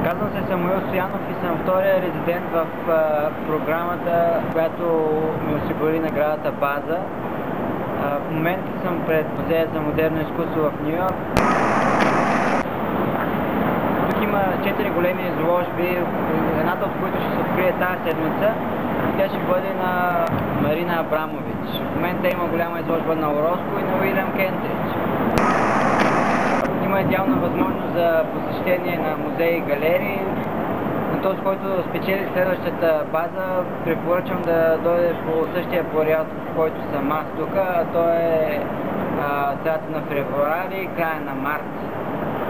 Казвам се Самуил Стоянов и съм втория резидент в програмата, която ми осигури наградата База. В момента съм пред Музея за модерно изкуство в Ню Йорк. Тук има 4 големи изложби, едната от които ще се открие тази седмица. Тя ще бъде на Марина Абрамович. В момента има голяма изложба на Ороско и на Уилям Кентридж. Има идеална възможност за посещение на музеи и галерии. На този, който спечели следващата база, препоръчвам да дойде по същия период, в който съм аз тук, а то е средата на февруари и края на март.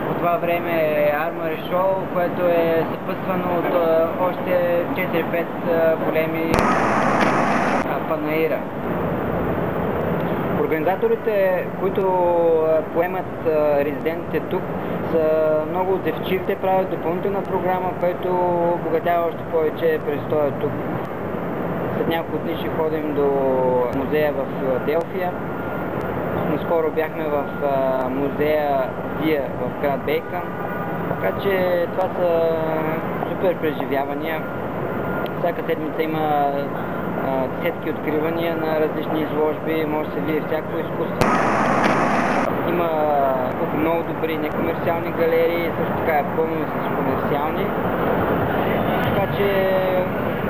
По това време е Армари Шоу, което е съпътствано от още 4-5 големи панаира. Организаторите, които поемат резидентите тук, са много отзивчиви. Те правят допълнителна програма, която обогатява още повече престоя тук. След няколко дни ще ходим до музея в Филаделфия. Наскоро бяхме в музея Дия в град Бейкън. Така че това са супер преживявания. Всяка седмица има десетки откривания на различни изложби, може да се види всяко изкуство. Има много добри некомерциални галерии, също така е пълно с комерциални. Така че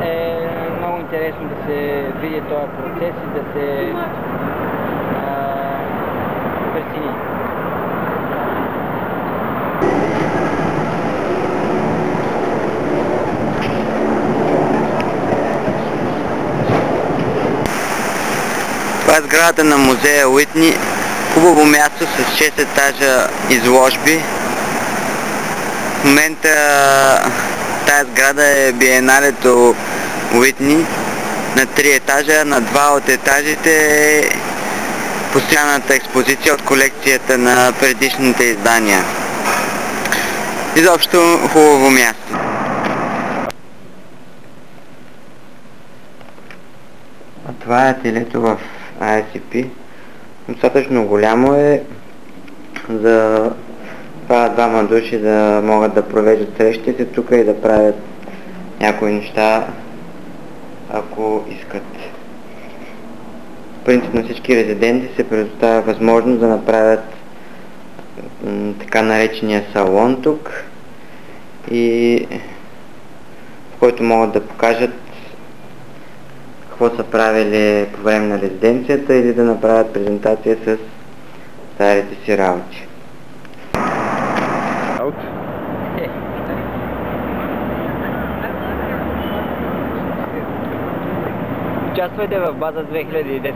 е много интересно да се види този процес и да се прецени. Това е сградата на музея Уитни. Хубаво място с 6 етажа изложби. В момента тази сграда е биеналето Уитни на 3 етажа. На 2 от етажите е постоянната експозиция от колекцията на предишните издания. Изобщо хубаво място. А това е ателието в ICP. Достатъчно голямо е за двама души да могат да провеждат срещите тук и да правят някои неща, ако искат. В принцип на всички резиденти се предоставя възможност да направят така наречения салон тук, и в който могат да покажат какво са правили по време на резиденцията или да направят презентация с старите си работи. Участвайте в База 2010.